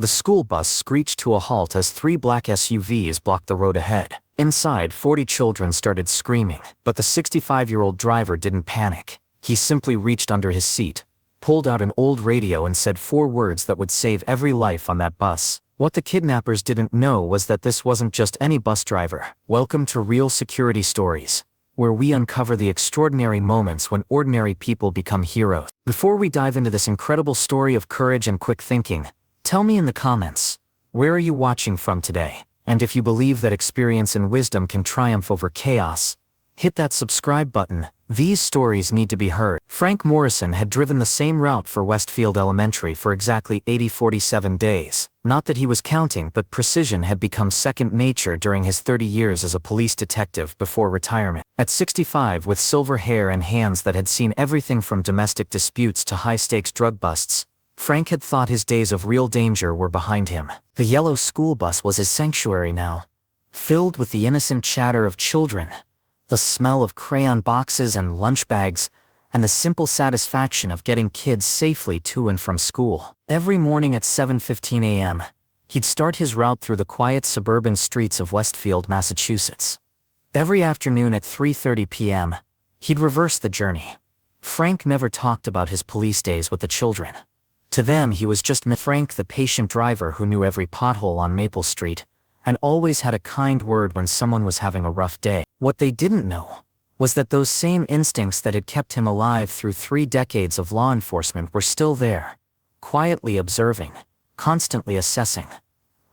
The school bus screeched to a halt as three black SUVs blocked the road ahead. Inside, 40 children started screaming, but the 65-year-old driver didn't panic. He simply reached under his seat, pulled out an old radio and said 4 words that would save every life on that bus. What the kidnappers didn't know was that this wasn't just any bus driver. Welcome to Real Security Stories, where we uncover the extraordinary moments when ordinary people become heroes. Before we dive into this incredible story of courage and quick thinking, tell me in the comments, where are you watching from today? And if you believe that experience and wisdom can triumph over chaos, hit that subscribe button. These stories need to be heard. Frank Morrison had driven the same route for Westfield Elementary for exactly 47 days. Not that he was counting, but precision had become second nature during his 30 years as a police detective before retirement. At 65, with silver hair and hands that had seen everything from domestic disputes to high-stakes drug busts, Frank had thought his days of real danger were behind him. The yellow school bus was his sanctuary now, filled with the innocent chatter of children, the smell of crayon boxes and lunch bags, and the simple satisfaction of getting kids safely to and from school. Every morning at 7:15 a.m., he'd start his route through the quiet suburban streets of Westfield, Massachusetts. Every afternoon at 3:30 p.m., he'd reverse the journey. Frank never talked about his police days with the children. To them, he was just Frank, the patient driver who knew every pothole on Maple Street, and always had a kind word when someone was having a rough day. What they didn't know was that those same instincts that had kept him alive through 3 decades of law enforcement were still there, quietly observing, constantly assessing.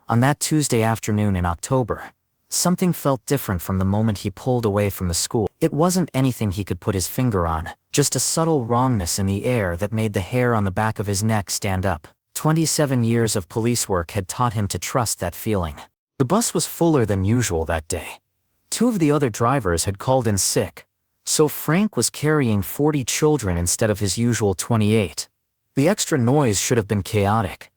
On that Tuesday afternoon in October, something felt different from the moment he pulled away from the school. It wasn't anything he could put his finger on, just a subtle wrongness in the air that made the hair on the back of his neck stand up. 27 years of police work had taught him to trust that feeling. The bus was fuller than usual that day. 2 of the other drivers had called in sick, so Frank was carrying 40 children instead of his usual 28. The extra noise should have been chaotic,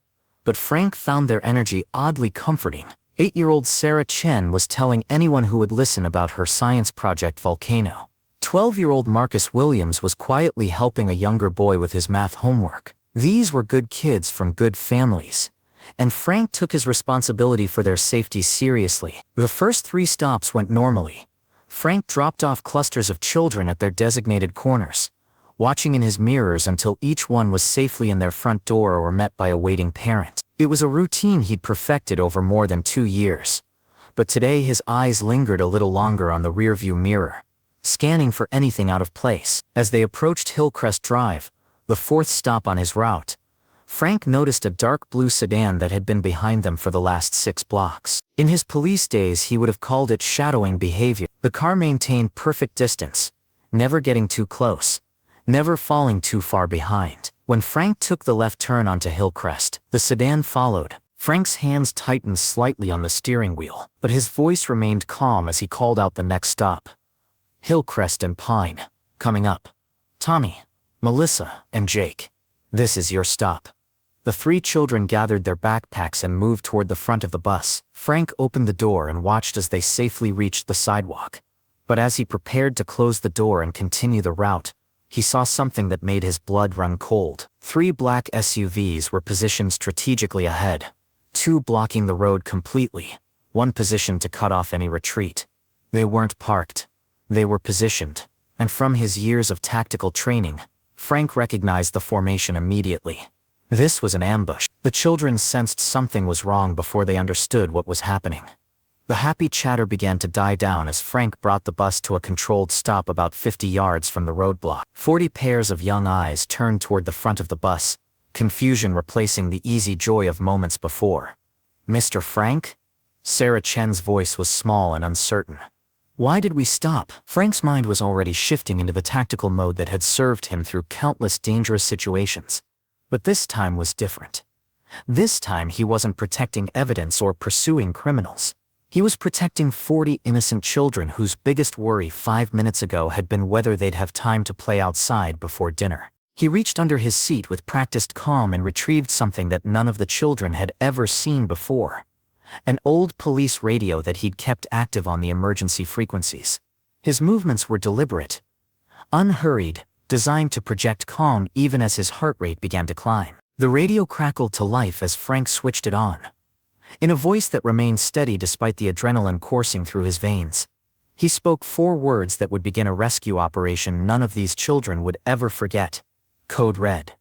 but Frank found their energy oddly comforting. 8-year-old Sarah Chen was telling anyone who would listen about her science project Volcano. 12-year-old Marcus Williams was quietly helping a younger boy with his math homework. These were good kids from good families, and Frank took his responsibility for their safety seriously. The first 3 stops went normally. Frank dropped off clusters of children at their designated corners, watching in his mirrors until each one was safely in their front door or met by a waiting parent. It was a routine he'd perfected over more than 2 years, but today his eyes lingered a little longer on the rearview mirror, scanning for anything out of place. As they approached Hillcrest Drive, the 4th stop on his route, Frank noticed a dark blue sedan that had been behind them for the last 6 blocks. In his police days, he would have called it shadowing behavior. The car maintained perfect distance, never getting too close, never falling too far behind. When Frank took the left turn onto Hillcrest, the sedan followed. Frank's hands tightened slightly on the steering wheel, but his voice remained calm as he called out the next stop. Hillcrest and Pine, coming up. Tommy, Melissa, and Jake, this is your stop. The 3 children gathered their backpacks and moved toward the front of the bus. Frank opened the door and watched as they safely reached the sidewalk. But as he prepared to close the door and continue the route, he saw something that made his blood run cold. 3 black SUVs were positioned strategically ahead, 2 blocking the road completely, 1 positioned to cut off any retreat. They weren't parked. They were positioned, and from his years of tactical training, Frank recognized the formation immediately. This was an ambush. The children sensed something was wrong before they understood what was happening. The happy chatter began to die down as Frank brought the bus to a controlled stop about 50 yards from the roadblock. 40 pairs of young eyes turned toward the front of the bus, confusion replacing the easy joy of moments before. "Mr. Frank?" Sarah Chen's voice was small and uncertain. "Why did we stop?" Frank's mind was already shifting into the tactical mode that had served him through countless dangerous situations. But this time was different. This time he wasn't protecting evidence or pursuing criminals. He was protecting 40 innocent children whose biggest worry 5 minutes ago had been whether they'd have time to play outside before dinner. He reached under his seat with practiced calm and retrieved something that none of the children had ever seen before. An old police radio that he'd kept active on the emergency frequencies. His movements were deliberate, unhurried, designed to project calm even as his heart rate began to climb. The radio crackled to life as Frank switched it on. In a voice that remained steady despite the adrenaline coursing through his veins, he spoke 4 words that would begin a rescue operation none of these children would ever forget. Code red.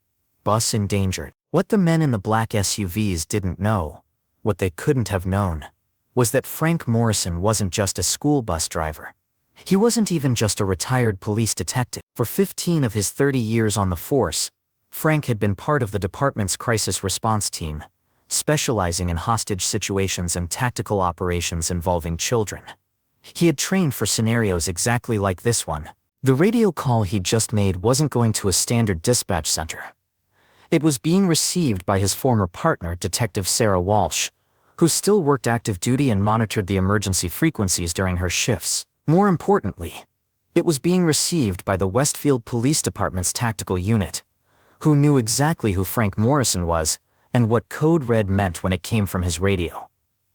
Bus endangered. What the men in the black SUVs didn't know, what they couldn't have known, was that Frank Morrison wasn't just a school bus driver. He wasn't even just a retired police detective. For 15 of his 30 years on the force, Frank had been part of the department's crisis response team, specializing in hostage situations and tactical operations involving children. He had trained for scenarios exactly like this one. The radio call he'd just made wasn't going to a standard dispatch center. It was being received by his former partner, Detective Sarah Walsh, who still worked active duty and monitored the emergency frequencies during her shifts. More importantly, it was being received by the Westfield Police Department's tactical unit, who knew exactly who Frank Morrison was and what code red meant when it came from his radio.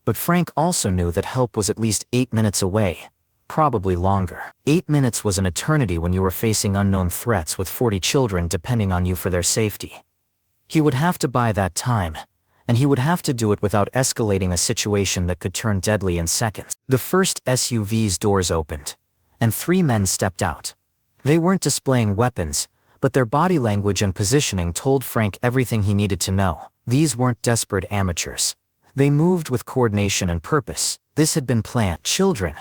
But Frank also knew that help was at least 8 minutes away, probably longer. 8 minutes was an eternity when you were facing unknown threats with 40 children depending on you for their safety. He would have to buy that time, and he would have to do it without escalating a situation that could turn deadly in seconds. The first SUV's doors opened, and 3 men stepped out. They weren't displaying weapons, but their body language and positioning told Frank everything he needed to know. These weren't desperate amateurs. They moved with coordination and purpose. This had been planned. Children,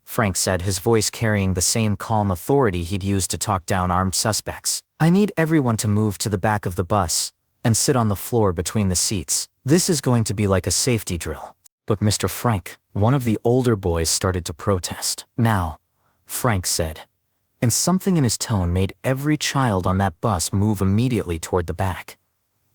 Frank said, his voice carrying the same calm authority he'd used to talk down armed suspects. I need everyone to move to the back of the bus and sit on the floor between the seats. This is going to be like a safety drill. But Mr. Frank, one of the older boys started to protest. Now, Frank said, and something in his tone made every child on that bus move immediately toward the back.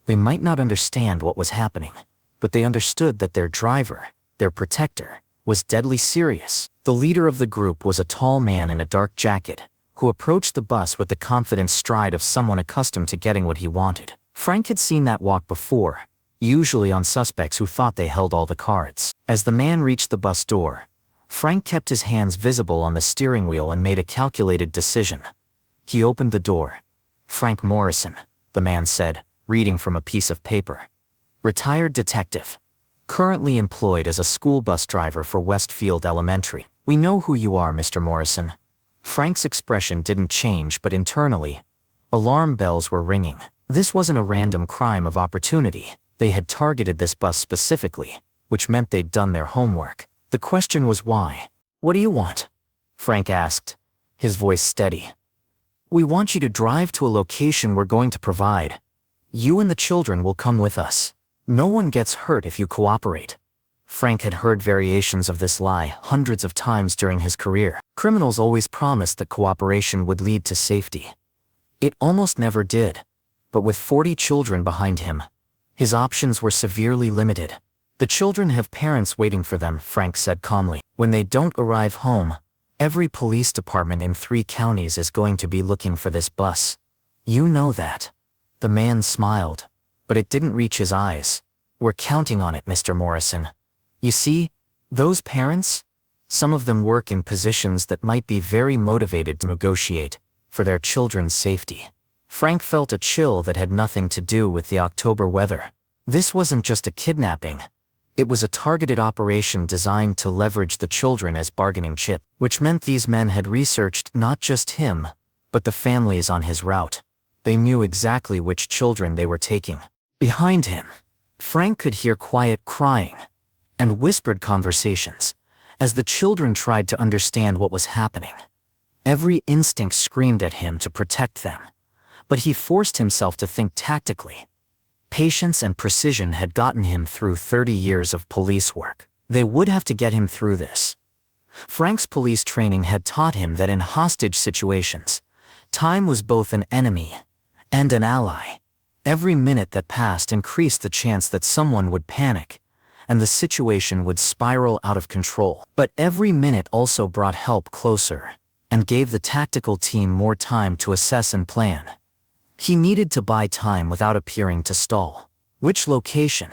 They might not understand what was happening, but they understood that their driver, their protector, was deadly serious. The leader of the group was a tall man in a dark jacket, who approached the bus with the confident stride of someone accustomed to getting what he wanted. Frank had seen that walk before, usually on suspects who thought they held all the cards. As the man reached the bus door, Frank kept his hands visible on the steering wheel and made a calculated decision. He opened the door. Frank Morrison, the man said, reading from a piece of paper. Retired detective. Currently employed as a school bus driver for Westfield Elementary. We know who you are, Mr. Morrison. Frank's expression didn't change, but internally, alarm bells were ringing. This wasn't a random crime of opportunity. They had targeted this bus specifically, which meant they'd done their homework. The question was why. What do you want? Frank asked, his voice steady. We want you to drive to a location we're going to provide. You and the children will come with us. No one gets hurt if you cooperate. Frank had heard variations of this lie hundreds of times during his career. Criminals always promised that cooperation would lead to safety. It almost never did. But with 40 children behind him, his options were severely limited. The children have parents waiting for them, Frank said calmly. When they don't arrive home, every police department in 3 counties is going to be looking for this bus. You know that. The man smiled, but it didn't reach his eyes. We're counting on it, Mr. Morrison. You see, those parents, some of them work in positions that might be very motivated to negotiate for their children's safety. Frank felt a chill that had nothing to do with the October weather. This wasn't just a kidnapping. It was a targeted operation designed to leverage the children as bargaining chip, which meant these men had researched not just him, but the families on his route. They knew exactly which children they were taking. Behind him, Frank could hear quiet crying and whispered conversations as the children tried to understand what was happening. Every instinct screamed at him to protect them, but he forced himself to think tactically. Patience and precision had gotten him through 30 years of police work. They would have to get him through this. Frank's police training had taught him that in hostage situations, time was both an enemy and an ally. Every minute that passed increased the chance that someone would panic, and the situation would spiral out of control. But every minute also brought help closer, and gave the tactical team more time to assess and plan. He needed to buy time without appearing to stall. Which location?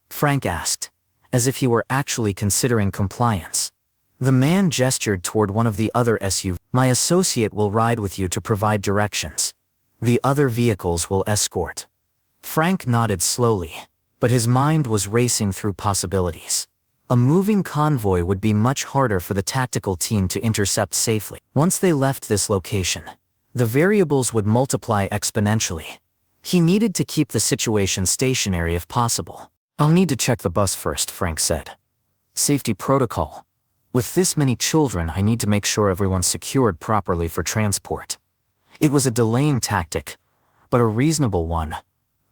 Frank asked, as if he were actually considering compliance. The man gestured toward one of the other SUVs. My associate will ride with you to provide directions. The other vehicles will escort. Frank nodded slowly, but his mind was racing through possibilities. A moving convoy would be much harder for the tactical team to intercept safely. Once they left this location, the variables would multiply exponentially. He needed to keep the situation stationary if possible. "I'll need to check the bus first," Frank said. "Safety protocol. With this many children, I need to make sure everyone's secured properly for transport." It was a delaying tactic, but a reasonable one.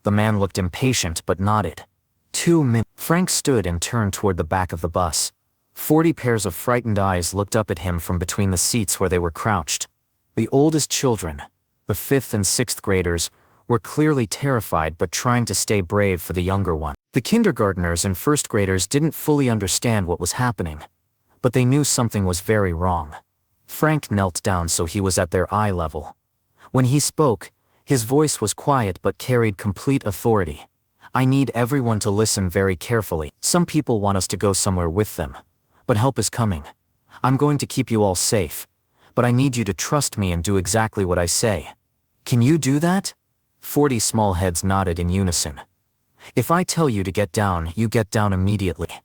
The man looked impatient but nodded. 2 minutes. Frank stood and turned toward the back of the bus. 40 pairs of frightened eyes looked up at him from between the seats where they were crouched. The oldest children, the 5th and 6th graders, were clearly terrified but trying to stay brave for the younger one. The kindergartners and 1st graders didn't fully understand what was happening, but they knew something was very wrong. Frank knelt down so he was at their eye level. When he spoke, his voice was quiet but carried complete authority. "I need everyone to listen very carefully. Some people want us to go somewhere with them, but help is coming. I'm going to keep you all safe, but I need you to trust me and do exactly what I say. Can you do that?" 40 small heads nodded in unison. "If I tell you to get down, you get down immediately.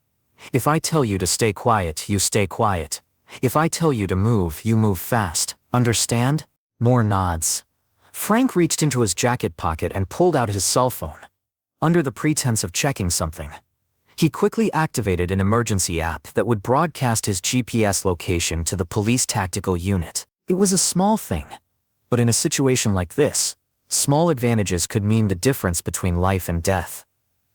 If I tell you to stay quiet, you stay quiet. If I tell you to move, you move fast. Understand?" More nods. Frank reached into his jacket pocket and pulled out his cell phone. Under the pretense of checking something, he quickly activated an emergency app that would broadcast his GPS location to the police tactical unit. It was a small thing, but in a situation like this, small advantages could mean the difference between life and death.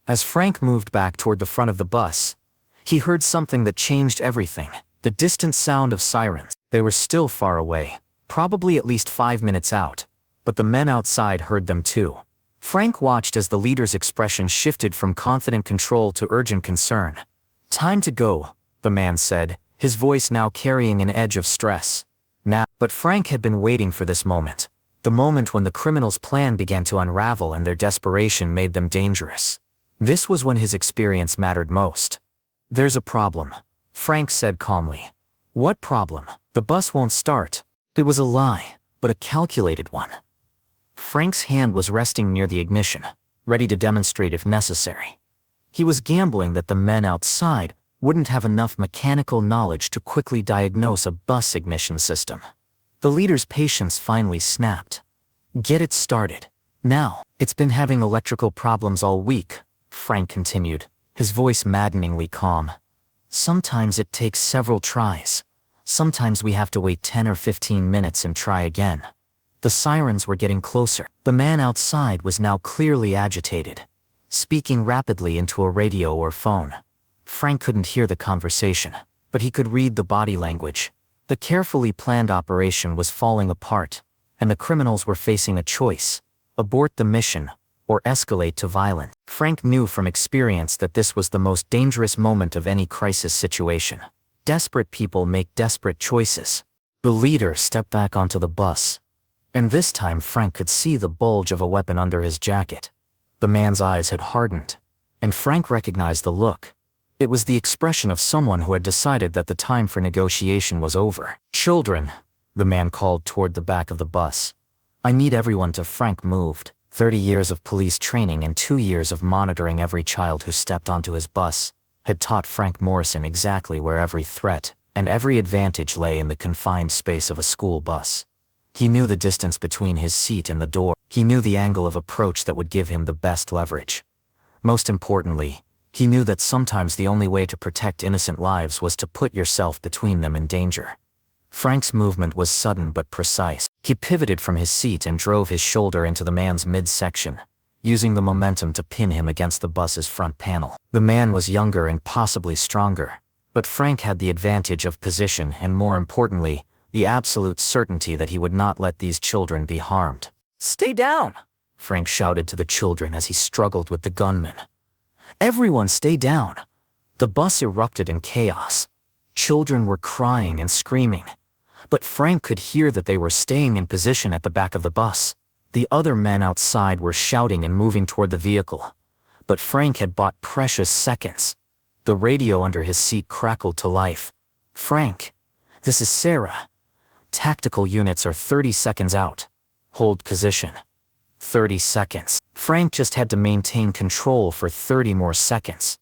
As Frank moved back toward the front of the bus, he heard something that changed everything: the distant sound of sirens. They were still far away, probably at least 5 minutes out, but the men outside heard them too. Frank watched as the leader's expression shifted from confident control to urgent concern. "Time to go," the man said, his voice now carrying an edge of stress. Now, but Frank had been waiting for this moment. The moment when the criminals' plan began to unravel and their desperation made them dangerous. This was when his experience mattered most. "There's a problem," Frank said calmly. "What problem?" "The bus won't start." It was a lie, but a calculated one. Frank's hand was resting near the ignition, ready to demonstrate if necessary. He was gambling that the men outside wouldn't have enough mechanical knowledge to quickly diagnose a bus ignition system. The leader's patience finally snapped. "Get it started. Now." "It's been having electrical problems all week," Frank continued, his voice maddeningly calm. "Sometimes it takes several tries. Sometimes we have to wait 10 or 15 minutes and try again." The sirens were getting closer. The man outside was now clearly agitated, speaking rapidly into a radio or phone. Frank couldn't hear the conversation, but he could read the body language. The carefully planned operation was falling apart, and the criminals were facing a choice: abort the mission or escalate to violence. Frank knew from experience that this was the most dangerous moment of any crisis situation. Desperate people make desperate choices. The leader stepped back onto the bus, and this time Frank could see the bulge of a weapon under his jacket. The man's eyes had hardened, and Frank recognized the look. It was the expression of someone who had decided that the time for negotiation was over. "Children," the man called toward the back of the bus. "I need everyone to." Frank moved. 30 years of police training and 2 years of monitoring every child who stepped onto his bus had taught Frank Morrison exactly where every threat and every advantage lay in the confined space of a school bus. He knew the distance between his seat and the door. He knew the angle of approach that would give him the best leverage. Most importantly, he knew that sometimes the only way to protect innocent lives was to put yourself between them and danger. Frank's movement was sudden but precise. He pivoted from his seat and drove his shoulder into the man's midsection, using the momentum to pin him against the bus's front panel. The man was younger and possibly stronger, but Frank had the advantage of position and, more importantly, the absolute certainty that he would not let these children be harmed. "Stay down!" Frank shouted to the children as he struggled with the gunman. "Everyone stay down!" The bus erupted in chaos. Children were crying and screaming, but Frank could hear that they were staying in position at the back of the bus. The other men outside were shouting and moving toward the vehicle, but Frank had bought precious seconds. The radio under his seat crackled to life. "Frank, this is Sarah. Tactical units are 30 seconds out. Hold position." 30 seconds. Frank just had to maintain control for 30 more seconds.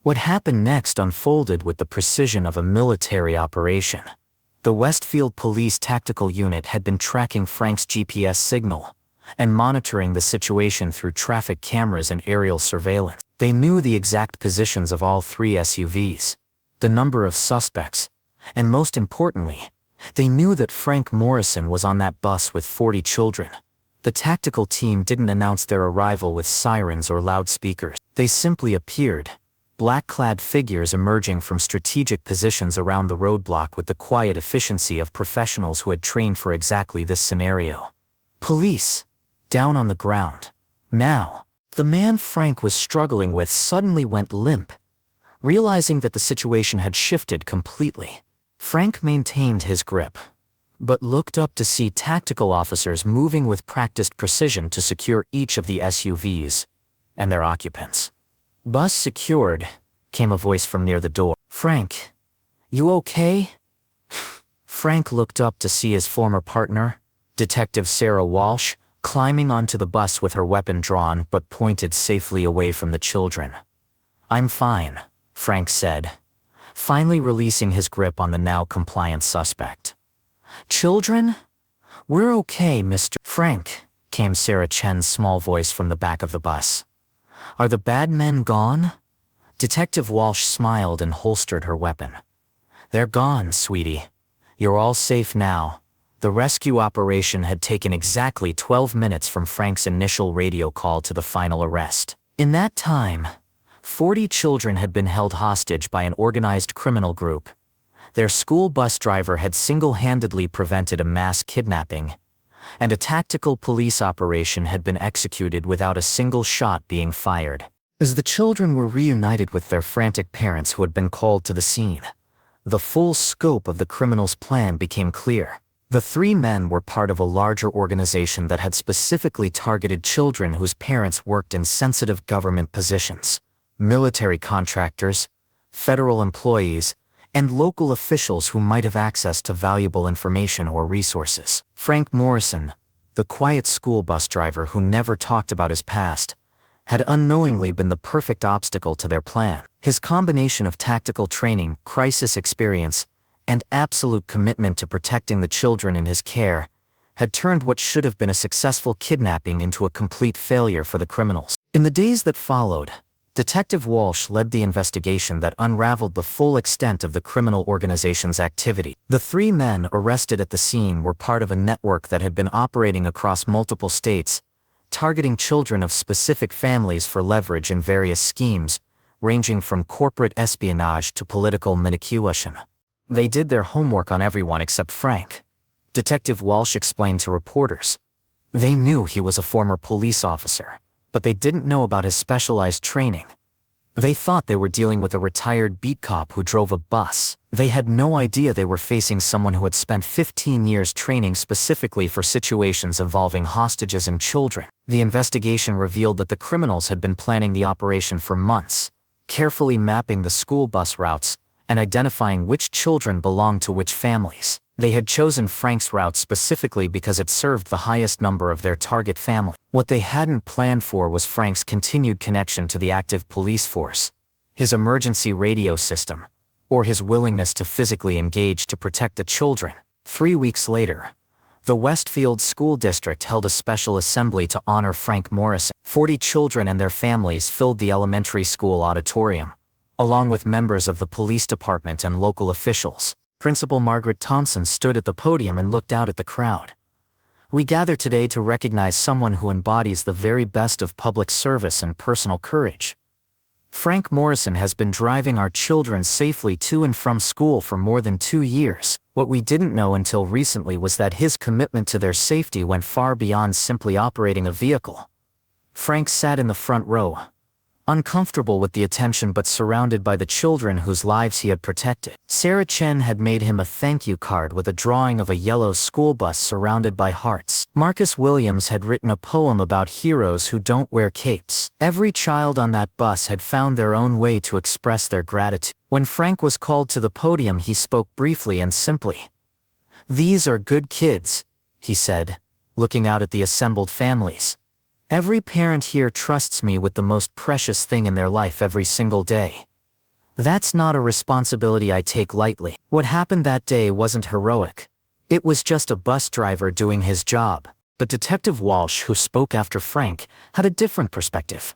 What happened next unfolded with the precision of a military operation. The Westfield Police Tactical Unit had been tracking Frank's GPS signal and monitoring the situation through traffic cameras and aerial surveillance. They knew the exact positions of all 3 SUVs, the number of suspects, and most importantly, they knew that Frank Morrison was on that bus with 40 children. The tactical team didn't announce their arrival with sirens or loudspeakers. They simply appeared, black-clad figures emerging from strategic positions around the roadblock with the quiet efficiency of professionals who had trained for exactly this scenario. Police, down on the ground. Now, the man Frank was struggling with suddenly went limp, realizing that the situation had shifted completely. Frank maintained his grip, but looked up to see tactical officers moving with practiced precision to secure each of the SUVs and their occupants. "Bus secured," came a voice from near the door. "Frank, you okay?" Frank looked up to see his former partner, Detective Sarah Walsh, climbing onto the bus with her weapon drawn but pointed safely away from the children. "I'm fine," Frank said, finally releasing his grip on the now compliant suspect. "Children? We're okay, Mr. Frank," came Sarah Chen's small voice from the back of the bus. "Are the bad men gone?" Detective Walsh smiled and holstered her weapon. "They're gone, sweetie. You're all safe now." The rescue operation had taken exactly 12 minutes from Frank's initial radio call to the final arrest. In that time, 40 children had been held hostage by an organized criminal group. Their school bus driver had single-handedly prevented a mass kidnapping, and a tactical police operation had been executed without a single shot being fired. As the children were reunited with their frantic parents who had been called to the scene, the full scope of the criminals' plan became clear. The 3 men were part of a larger organization that had specifically targeted children whose parents worked in sensitive government positions: military contractors, federal employees, and local officials who might have access to valuable information or resources. Frank Morrison, the quiet school bus driver who never talked about his past, had unknowingly been the perfect obstacle to their plan. His combination of tactical training, crisis experience, and absolute commitment to protecting the children in his care had turned what should have been a successful kidnapping into a complete failure for the criminals. In the days that followed, Detective Walsh led the investigation that unraveled the full extent of the criminal organization's activity. The 3 men arrested at the scene were part of a network that had been operating across multiple states, targeting children of specific families for leverage in various schemes, ranging from corporate espionage to political manipulation. They did their homework on everyone except Frank, Detective Walsh explained to reporters. They knew he was a former police officer, but they didn't know about his specialized training. They thought they were dealing with a retired beat cop who drove a bus. They had no idea they were facing someone who had spent 15 years training specifically for situations involving hostages and children. The investigation revealed that the criminals had been planning the operation for months, carefully mapping the school bus routes and identifying which children belonged to which families. They had chosen Frank's route specifically because it served the highest number of their target family. What they hadn't planned for was Frank's continued connection to the active police force, his emergency radio system, or his willingness to physically engage to protect the children. 3 weeks later, the Westfield School District held a special assembly to honor Frank Morrison. 40 children and their families filled the elementary school auditorium, along with members of the police department and local officials. Principal Margaret Thompson stood at the podium and looked out at the crowd. "We gather today to recognize someone who embodies the very best of public service and personal courage. Frank Morrison has been driving our children safely to and from school for more than 2 years. What we didn't know until recently was that his commitment to their safety went far beyond simply operating a vehicle." Frank sat in the front row, uncomfortable with the attention but surrounded by the children whose lives he had protected. Sarah Chen had made him a thank you card with a drawing of a yellow school bus surrounded by hearts. Marcus Williams had written a poem about heroes who don't wear capes. Every child on that bus had found their own way to express their gratitude. When Frank was called to the podium, he spoke briefly and simply. "These are good kids," he said, looking out at the assembled families. Every parent here trusts me with the most precious thing in their life every single day. That's not a responsibility I take lightly. What happened that day wasn't heroic. It was just a bus driver doing his job. But Detective Walsh, who spoke after Frank, had a different perspective.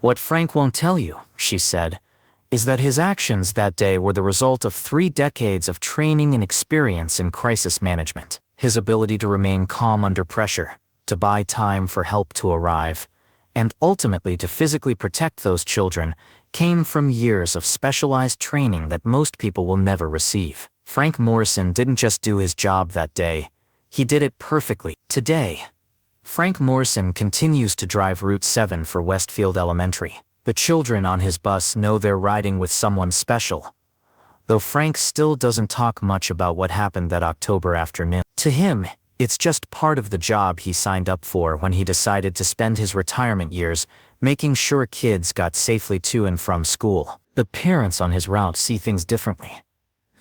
"What Frank won't tell you," she said, "is that his actions that day were the result of 3 decades of training and experience in crisis management. His ability to remain calm under pressure, to buy time for help to arrive, and ultimately to physically protect those children came from years of specialized training that most people will never receive." Frank Morrison didn't just do his job that day, he did it perfectly. Today, Frank Morrison continues to drive Route 7 for Westfield Elementary. The children on his bus know they're riding with someone special, though Frank still doesn't talk much about what happened that October afternoon. To him, it's just part of the job he signed up for when he decided to spend his retirement years making sure kids got safely to and from school. The parents on his route see things differently.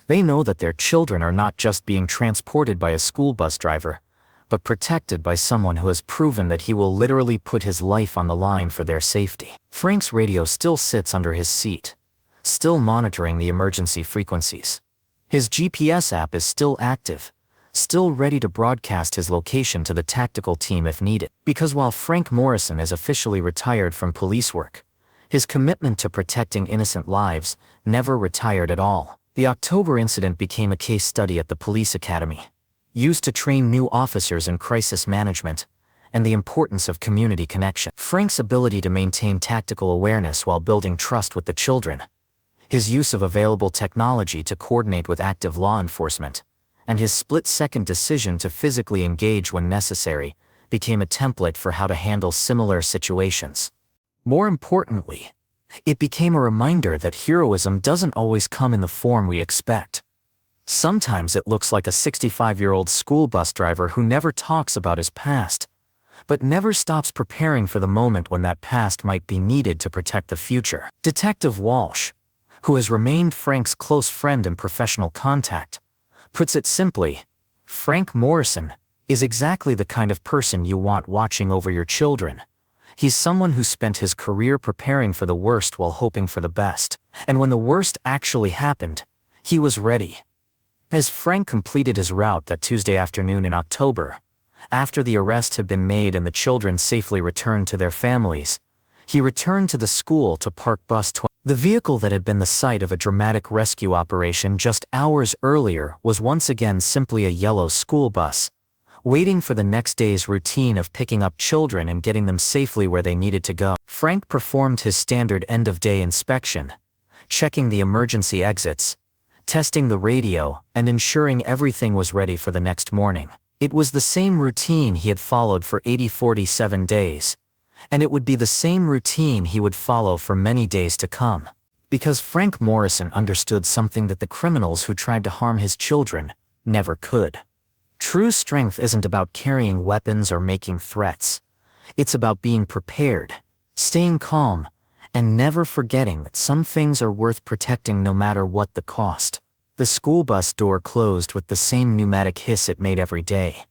They know that their children are not just being transported by a school bus driver, but protected by someone who has proven that he will literally put his life on the line for their safety. Frank's radio still sits under his seat, still monitoring the emergency frequencies. His GPS app is still active, still ready to broadcast his location to the tactical team if needed. Because while Frank Morrison is officially retired from police work, his commitment to protecting innocent lives never retired at all. The October incident became a case study at the police academy, used to train new officers in crisis management and the importance of community connection. Frank's ability to maintain tactical awareness while building trust with the children, his use of available technology to coordinate with active law enforcement, and his split-second decision to physically engage when necessary became a template for how to handle similar situations. More importantly, it became a reminder that heroism doesn't always come in the form we expect. Sometimes it looks like a 65-year-old school bus driver who never talks about his past, but never stops preparing for the moment when that past might be needed to protect the future. Detective Walsh, who has remained Frank's close friend and professional contact, puts it simply: Frank Morrison is exactly the kind of person you want watching over your children. He's someone who spent his career preparing for the worst while hoping for the best. And when the worst actually happened, he was ready. As Frank completed his route that Tuesday afternoon in October, after the arrest had been made and the children safely returned to their families, he returned to the school to park bus 20. The vehicle that had been the site of a dramatic rescue operation just hours earlier was once again simply a yellow school bus, waiting for the next day's routine of picking up children and getting them safely where they needed to go. Frank performed his standard end-of-day inspection, checking the emergency exits, testing the radio, and ensuring everything was ready for the next morning. It was the same routine he had followed for 47 days, and it would be the same routine he would follow for many days to come. Because Frank Morrison understood something that the criminals who tried to harm his children never could. True strength isn't about carrying weapons or making threats. It's about being prepared, staying calm, and never forgetting that some things are worth protecting no matter what the cost. The school bus door closed with the same pneumatic hiss it made every day.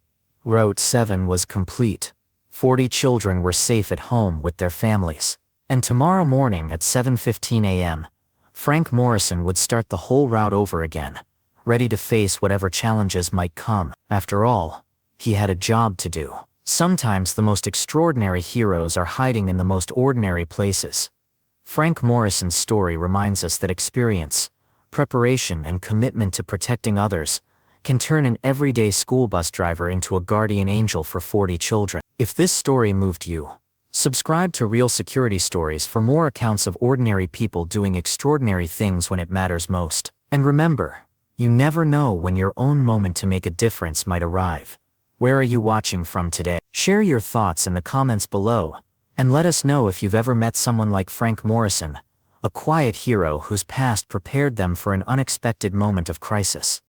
Route 7 was complete. 40 children were safe at home with their families. And tomorrow morning at 7:15 a.m., Frank Morrison would start the whole route over again, ready to face whatever challenges might come. After all, he had a job to do. Sometimes the most extraordinary heroes are hiding in the most ordinary places. Frank Morrison's story reminds us that experience, preparation, and commitment to protecting others can turn an everyday school bus driver into a guardian angel for 40 children. If this story moved you, subscribe to Real Security Stories for more accounts of ordinary people doing extraordinary things when it matters most. And remember, you never know when your own moment to make a difference might arrive. Where are you watching from today? Share your thoughts in the comments below, and let us know if you've ever met someone like Frank Morrison, a quiet hero whose past prepared them for an unexpected moment of crisis.